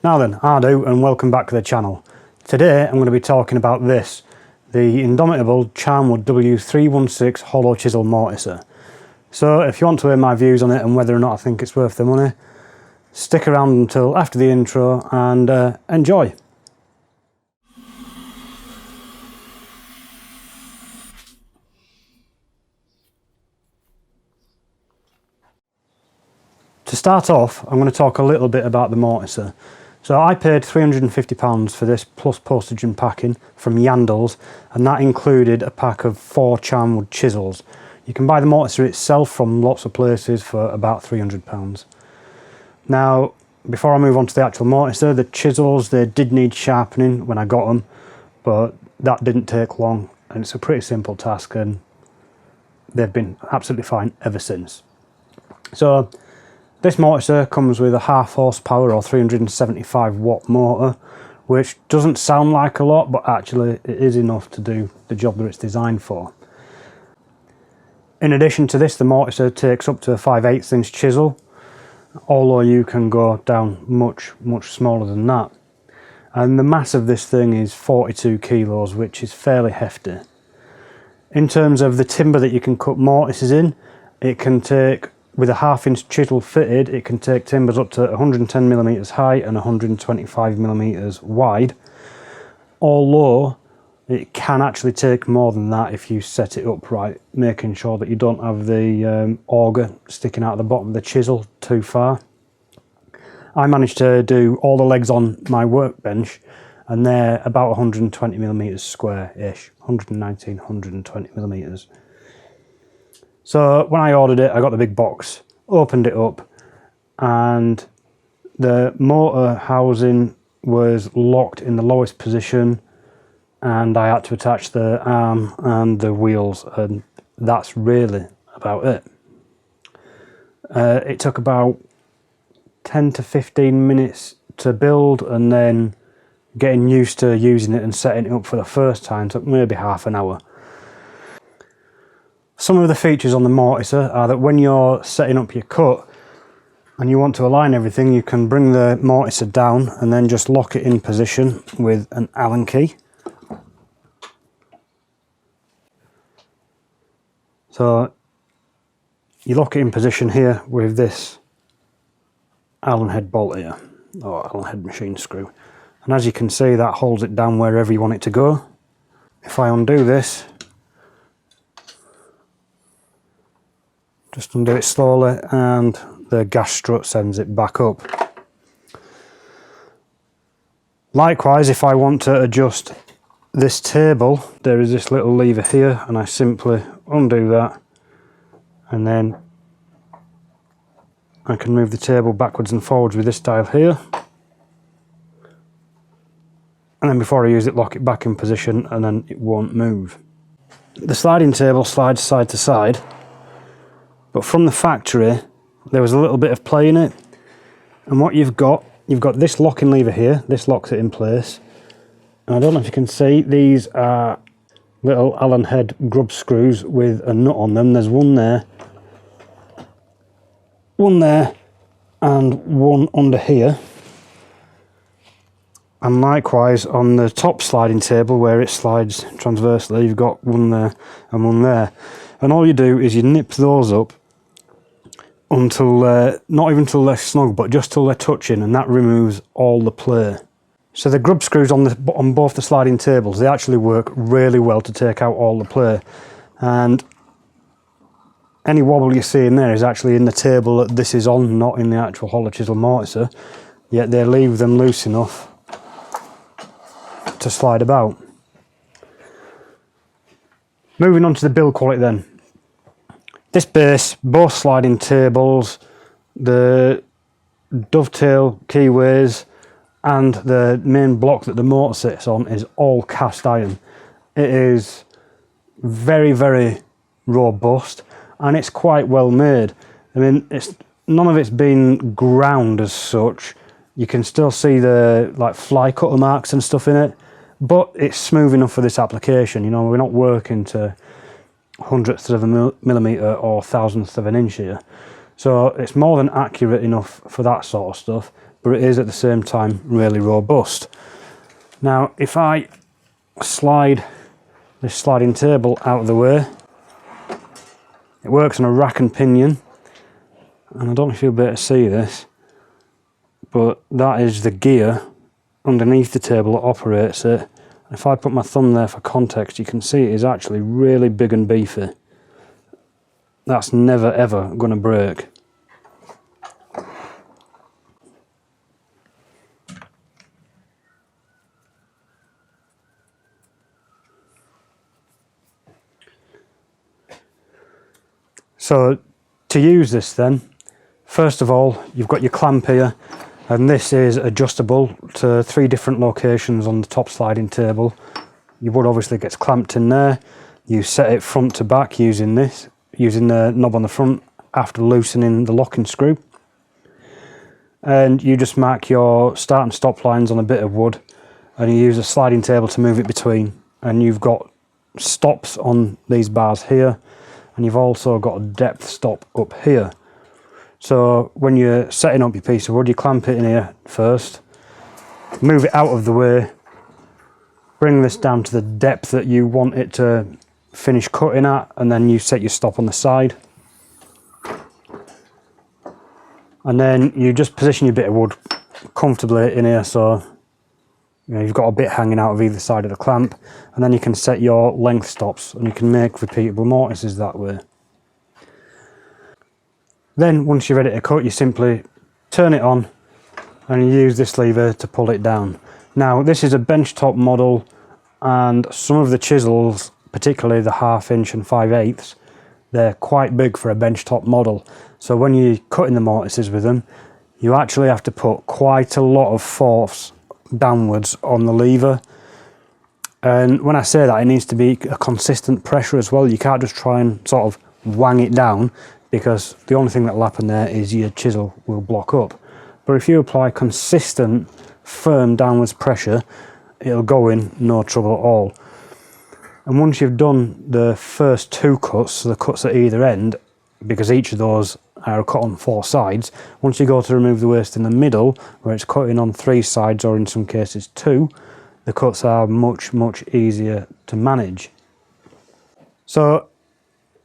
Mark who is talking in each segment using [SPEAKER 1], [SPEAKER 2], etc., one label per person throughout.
[SPEAKER 1] Now then, I do, and welcome back to the channel. Today I'm going to be talking about this, the indomitable Charnwood W316 hollow chisel morticer. So if you want to hear my views on it and whether or not I think it's worth the money, stick around until after the intro and enjoy. To start off, I'm going to talk a little bit about the morticer. So I paid £350 for this plus postage and packing from Yandles, and that included a pack of 4 Charnwood chisels. You can buy the morticer itself from lots of places for about £300. Now, before I move on to the actual morticer, the chisels, they did need sharpening when I got them, but that didn't take long, and it's a pretty simple task, and they've been absolutely fine ever since. So this morticer comes with a 1/2 horsepower or 375 watt motor, which doesn't sound like a lot, but actually it is enough to do the job that it's designed for. In addition to this, the morticer takes up to a 5/8 inch chisel, although you can go down much smaller than that. And the mass of this thing is 42 kilos, which is fairly hefty. In terms of the timber that you can cut mortices in, it can take, with a 1/2 inch chisel fitted, it can take timbers up to 110mm high and 125mm wide, although it can actually take more than that if you set it up right, making sure that you don't have the auger sticking out of the bottom of the chisel too far. I managed to do all the legs on my workbench, and they're about 120mm square-ish, 119, 120mm. So when I ordered it, I got the big box, opened it up, and the motor housing was locked in the lowest position, and I had to attach the arm and the wheels, and that's really about it. It took about 10 to 15 minutes to build, and then getting used to using it and setting it up for the first time took maybe half an hour. Some of the features on the morticer are that when you're setting up your cut and you want to align everything, you can bring the morticer down and then just lock it in position with an Allen key. So you lock it in position here with this Allen head bolt here, or Allen head machine screw. And as you can see, that holds it down wherever you want it to go. If I undo this, just undo it slowly, and the gas strut sends it back up. Likewise, if I want to adjust this table, there is this little lever here, and I simply undo that, and then I can move the table backwards and forwards with this dial here. And then before I use it, lock it back in position, and then it won't move. The sliding table slides side to side, but from the factory there was a little bit of play in it, and what you've got this locking lever here. This locks it in place, and I don't know if you can see, these are little Allen head grub screws with a nut on them. There's one there, and one under here, and likewise on the top sliding table where it slides transversely, you've got one there and one there, and all you do is you nip those up until not even till they're snug, but just till they're touching, and that removes all the play. So the grub screws on both the sliding tables, they actually work really well to take out all the play, and any wobble you see in there is actually in the table that this is on, not in the actual hollow chisel morticer, yet they leave them loose enough to slide about. Moving on to the build quality then. This base, both sliding tables, the dovetail keyways, and the main block that the motor sits on is all cast iron. It is very robust, and it's quite well made. I mean, none of it's been ground as such. You can still see the fly cutter marks and stuff in it, but it's smooth enough for this application. You know, we're not working to hundredths of a millimetre or thousandths of an inch here, so it's more than accurate enough for that sort of stuff. but it is at the same time really robust. Now if I slide this sliding table out of the way, it works on a rack and pinion, and I don't know if you'll be able to see this, but that is the gear underneath the table that operates it. If I put my thumb there for context, you can see it is actually really big and beefy. That's never ever going to break. So to use this then, first of all, you've got your clamp here, and this is adjustable to 3 different locations on the top sliding table. Your wood obviously gets clamped in there. You set it front to back using this, using the knob on the front after loosening the locking screw. And you just mark your start and stop lines on a bit of wood, and you use a sliding table to move it between. And you've got stops on these bars here, and you've also got a depth stop up here. So when you're setting up your piece of wood, you clamp it in here first, move it out of the way, bring this down to the depth that you want it to finish cutting at, and then you set your stop on the side. And then you just position your bit of wood comfortably in here, so you know, you've got a bit hanging out of either side of the clamp, and then you can set your length stops, and you can make repeatable mortises that way. Then once you're ready to cut, you simply turn it on and you use this lever to pull it down. Now this is a benchtop model, and some of the chisels, particularly the 1/2 inch and 5/8, they're quite big for a benchtop model. So when you're cutting the mortises with them, you actually have to put quite a lot of force downwards on the lever. And when I say that, it needs to be a consistent pressure as well. You can't just try and sort of wang it down, because the only thing that will happen there is your chisel will block up. But if you apply consistent, firm downwards pressure, it'll go in no trouble at all. And once you've done the first 2 cuts, so the cuts at either end, because each of those are cut on 4 sides, once you go to remove the waste in the middle, where it's cutting on 3 sides or in some cases 2, the cuts are much easier to manage. So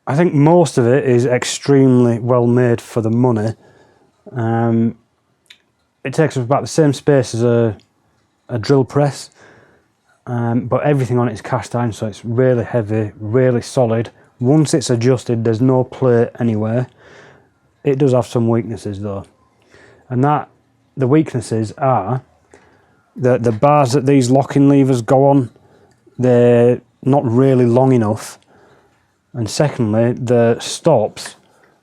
[SPEAKER 1] I think most of it is extremely well made for the money. It takes up about the same space as a drill press, but everything on it is cast iron, so it's really heavy, really solid. Once it's adjusted, there's no plate anywhere. It does have some weaknesses though, and the weaknesses are that the bars that these locking levers go on, they're not really long enough. And secondly, the stops,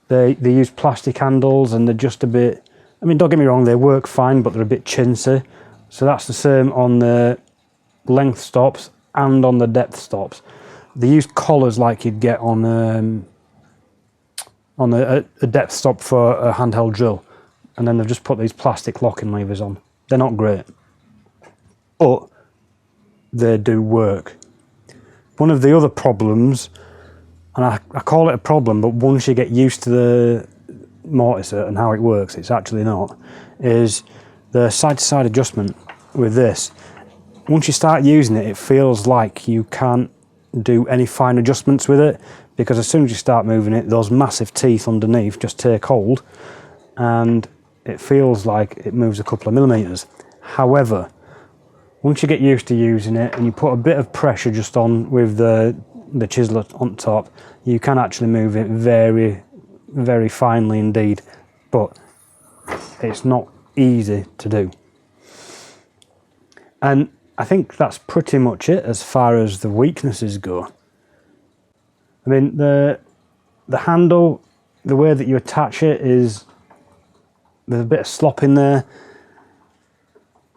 [SPEAKER 1] they use plastic handles, and they're just a bit, I mean, don't get me wrong, they work fine, but they're a bit chintzy. So that's the same on the length stops and on the depth stops. They use collars like you'd get on a depth stop for a handheld drill, and then they've just put these plastic locking levers on. They're not great, but they do work. One of the other problems, and I call it a problem, but once you get used to the mortiser and how it works, it's actually not, is the side-to-side adjustment with this. Once you start using it, it feels like you can't do any fine adjustments with it, because as soon as you start moving it, those massive teeth underneath just take hold, and it feels like it moves a couple of millimeters. However, once you get used to using it and you put a bit of pressure just on with the chisel on top, you can actually move it very finely indeed, but it's not easy to do. And I think that's pretty much it as far as the weaknesses go. I mean, the handle, the way that you attach it is, there's a bit of slop in there,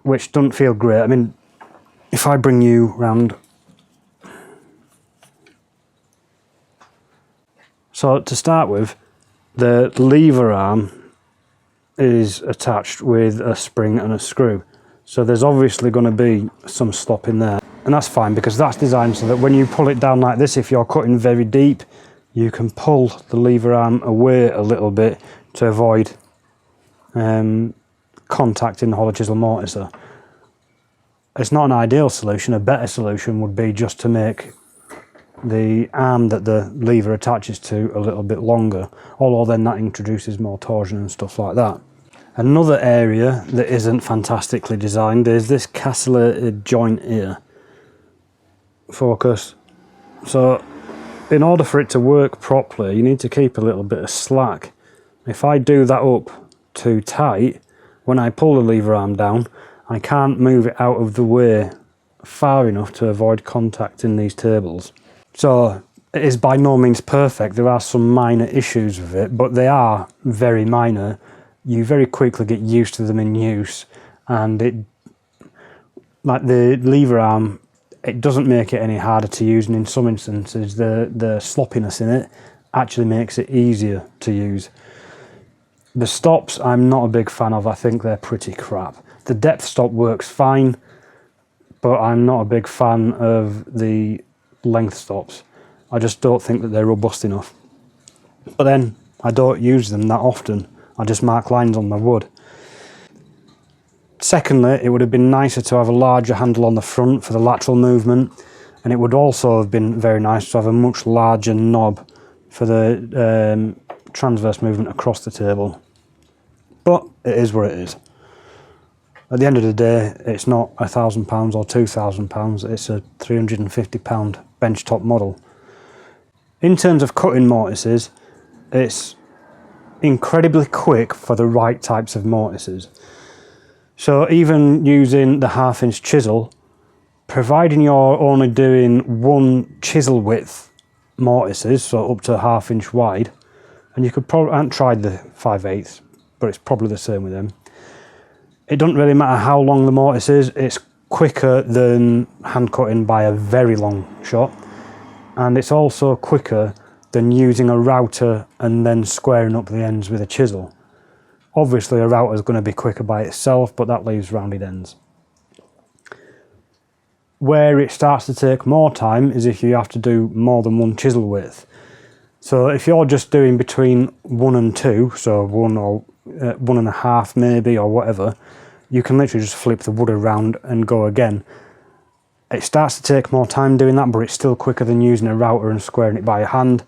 [SPEAKER 1] which doesn't feel great. I mean, if I bring you round, so to start with, the lever arm is attached with a spring and a screw. So there's obviously going to be some slop in there, and that's fine, because that's designed so that when you pull it down like this, if you're cutting very deep, you can pull the lever arm away a little bit to avoid contact in the hollow chisel mortiser. It's not an ideal solution. A better solution would be just to make the arm that the lever attaches to a little bit longer, although then that introduces more torsion and stuff like that. Another area that isn't fantastically designed is this castellated joint here. Focus. So in order for it to work properly, you need to keep a little bit of slack. If I do that up too tight, when I pull the lever arm down, I can't move it out of the way far enough to avoid contact in these tables. So it is by no means perfect. There are some minor issues with it, but they are very minor. You very quickly get used to them in use, and it, like the lever arm, it doesn't make it any harder to use, and in some instances the sloppiness in it actually makes it easier to use. The stops I'm not a big fan of. I think they're pretty crap. The depth stop works fine, but I'm not a big fan of the length stops. I just don't think that they're robust enough. But then I don't use them that often. I just mark lines on the wood. Secondly, it would have been nicer to have a larger handle on the front for the lateral movement, and it would also have been very nice to have a much larger knob for the transverse movement across the table. But it is what it is. At the end of the day, it's not £1,000 or £2,000, it's a £350 benchtop model. In terms of cutting mortises, it's incredibly quick for the right types of mortises. So even using the 1/2" chisel, providing you're only doing one chisel width mortises, so up to 1/2" wide, and you could probably, I haven't tried the 5/8, but it's probably the same with them. It doesn't really matter how long the mortise is, it's quicker than hand cutting by a very long shot, and it's also quicker than using a router and then squaring up the ends with a chisel. Obviously a router is going to be quicker by itself, but that leaves rounded ends. Where it starts to take more time is if you have to do more than one chisel width. So if you're just doing between 1 and 2, so 1 or 1.5 maybe, or whatever, you can literally just flip the wood around and go again. It starts to take more time doing that, but it's still quicker than using a router and squaring it by hand.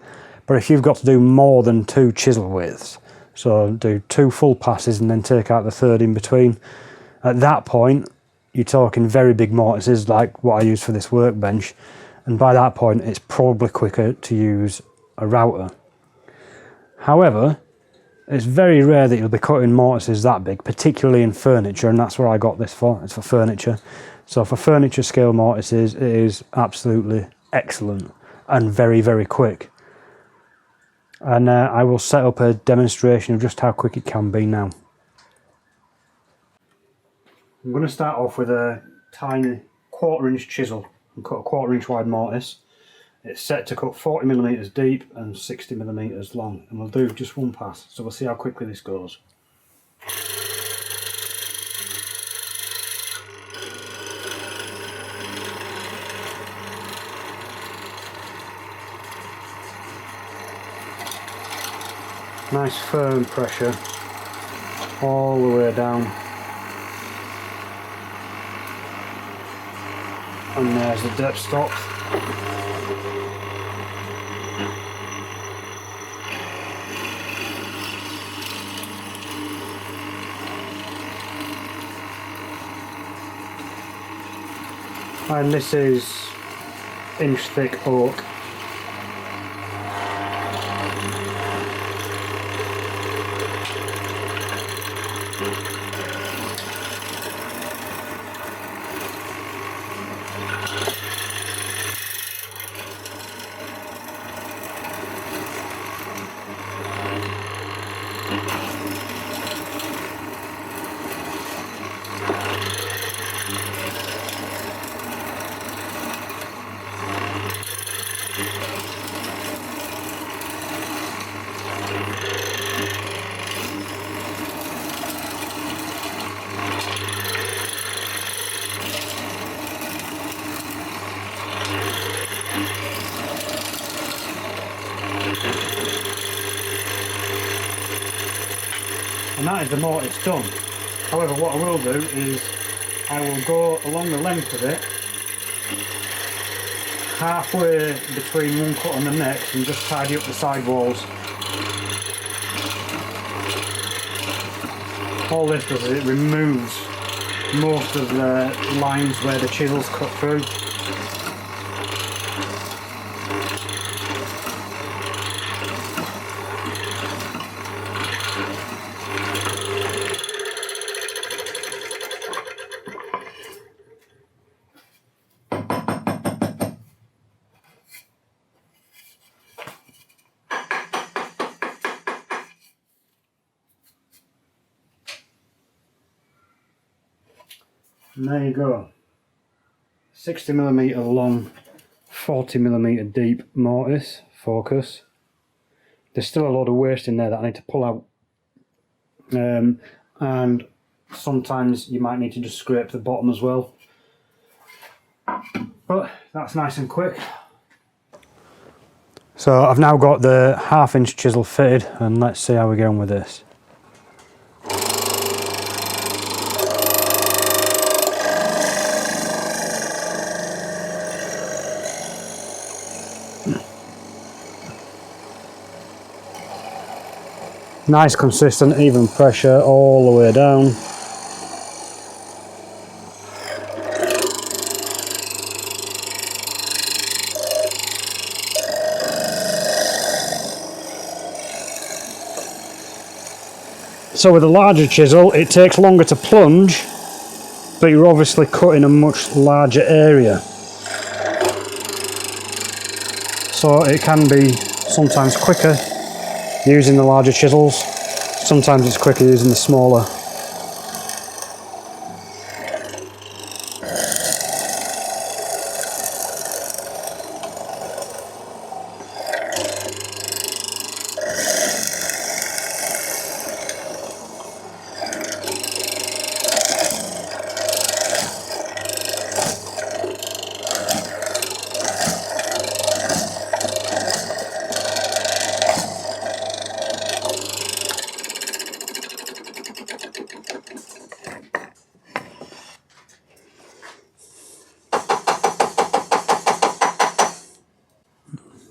[SPEAKER 1] But if you've got to do more than 2 chisel widths, so do 2 full passes and then take out the third in between, at that point you're talking very big mortises like what I use for this workbench, and by that point it's probably quicker to use a router. However, it's very rare that you'll be cutting mortises that big, particularly in furniture, and that's what I got this for. It's for furniture. So for furniture scale mortises, it is absolutely excellent and very, very quick. And I will set up a demonstration of just how quick it can be now. I'm going to start off with a tiny 1/4" chisel and cut a 1/4" wide mortise. It's set to cut 40mm deep and 60mm long, and we'll do just one pass, so we'll see how quickly this goes. Nice firm pressure all the way down, and there's the depth stop. And this is inch thick oak. And that is the mortise done. However, what I will do is I will go along the length of it, halfway between one cut and the next, and just tidy up the side walls. All this does is it removes most of the lines where the chisels cut through. And there you go, 60mm long, 40mm deep mortise focus. There's still a lot of waste in there that I need to pull out, and sometimes you might need to just scrape the bottom as well, but that's nice and quick. So I've now got the 1/2 inch chisel fitted, and let's see how we get on with this. Nice consistent even pressure all the way down. So with a larger chisel it takes longer to plunge, but you're obviously cutting a much larger area. So it can be sometimes quicker using the larger chisels, sometimes it's quicker using the smaller.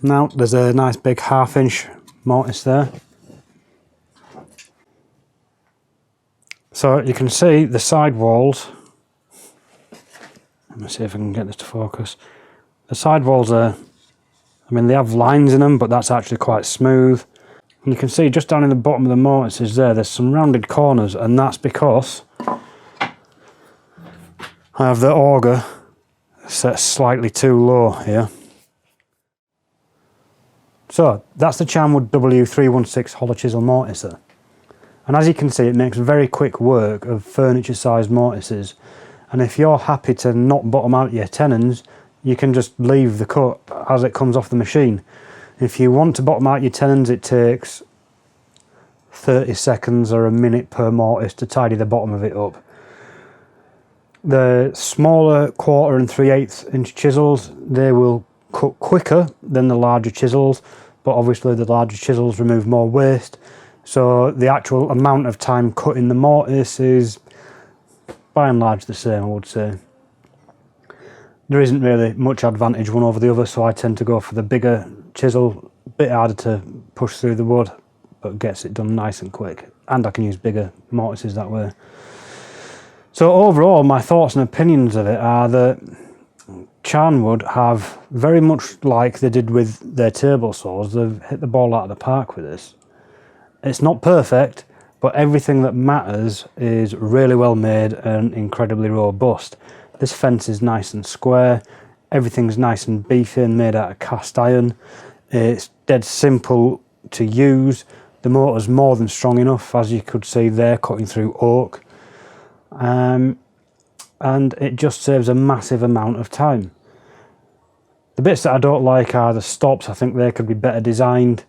[SPEAKER 1] Now there's a nice big 1/2 inch mortise there. So you can see the side walls. Let me see if I can get this to focus. The side walls are, I mean, they have lines in them, but that's actually quite smooth. And you can see just down in the bottom of the mortises there's some rounded corners, and that's because I have the auger set slightly too low here. So that's the Charnwood W316 hollow chisel morticer, and as you can see it makes very quick work of furniture sized mortises, and if you're happy to not bottom out your tenons you can just leave the cut as it comes off the machine. If you want to bottom out your tenons it takes 30 seconds or a minute per mortise to tidy the bottom of it up. The smaller 1/4 and 3/8 inch chisels, they will cut quicker than the larger chisels, but obviously the larger chisels remove more waste, so the actual amount of time cutting the mortise is by and large the same, I would say. There isn't really much advantage one over the other, so I tend to go for the bigger chisel. A bit harder to push through the wood, but gets it done nice and quick, and I can use bigger mortises that way. So overall my thoughts and opinions of it are that Charnwood have, very much like they did with their table saws, they've hit the ball out of the park with this. It's not perfect, but everything that matters is really well made and incredibly robust. This fence is nice and square, everything's nice and beefy and made out of cast iron. It's dead simple to use. The motor's more than strong enough, as you could see there, cutting through oak. And it just saves a massive amount of time. The bits that I don't like are the stops. I think they could be better designed,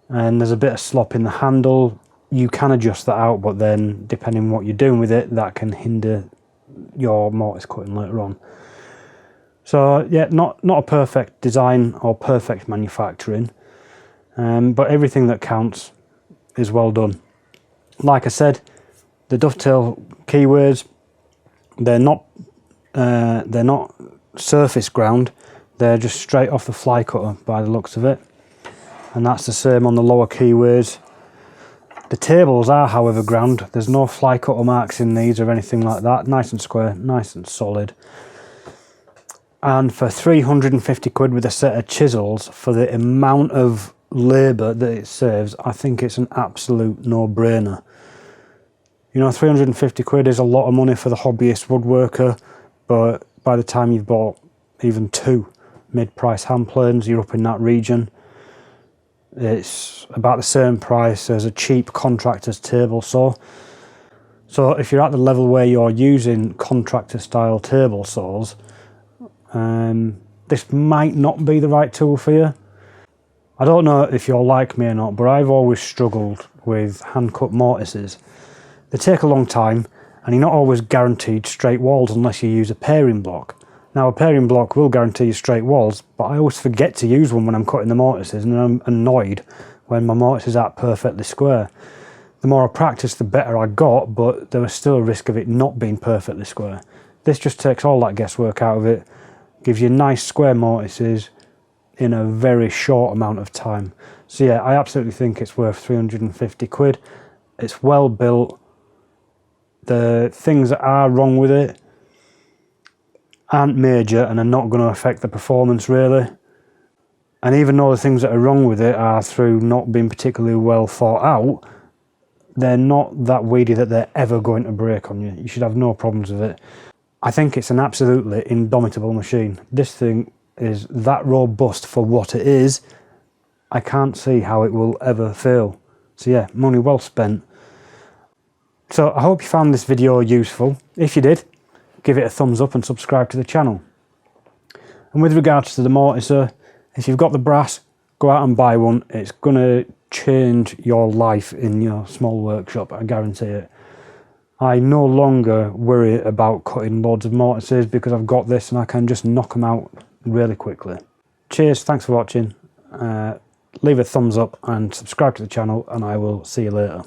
[SPEAKER 1] and there's a bit of slop in the handle. You can adjust that out, but then depending on what you're doing with it, that can hinder your mortise cutting later on. So yeah, not a perfect design or perfect manufacturing, but everything that counts is well done. Like I said, The dovetail keywords, they're not surface ground, they're just straight off the fly cutter by the looks of it, and that's the same on the lower keywords. The tables are, however, ground. There's no fly cutter marks in these or anything like that. Nice and square, nice and solid. And for 350 quid with a set of chisels, for the amount of labour that it saves, I think it's an absolute no-brainer. You know, 350 quid is a lot of money for the hobbyist woodworker, but by the time you've bought even 2 mid-price hand planes, you're up in that region. It's about the same price as a cheap contractor's table saw. So if you're at the level where you're using contractor style table saws, this might not be the right tool for you. I don't know if you're like me or not, but I've always struggled with hand cut mortises. They take a long time, and you're not always guaranteed straight walls unless you use a paring block. Now, a paring block will guarantee you straight walls, but I always forget to use one when I'm cutting the mortises, and I'm annoyed when my mortises aren't perfectly square. The more I practiced, the better I got, but there was still a risk of it not being perfectly square. This just takes all that guesswork out of it, gives you nice square mortises in a very short amount of time. So yeah, I absolutely think it's worth 350 quid. It's well built. The things that are wrong with it aren't major and are not going to affect the performance really. And even though the things that are wrong with it are through not being particularly well thought out, they're not that weedy that they're ever going to break on you. You should have no problems with it. I think it's an absolutely indomitable machine. This thing is that robust for what it is. I can't see how it will ever fail. So yeah, money well spent. So I hope you found this video useful. If you did, give it a thumbs up and subscribe to the channel. And with regards to the mortiser, if you've got the brass, go out and buy one. It's going to change your life in your small workshop, I guarantee it. I no longer worry about cutting loads of mortises because I've got this and I can just knock them out really quickly. Cheers, thanks for watching. Leave a thumbs up and subscribe to the channel, and I will see you later.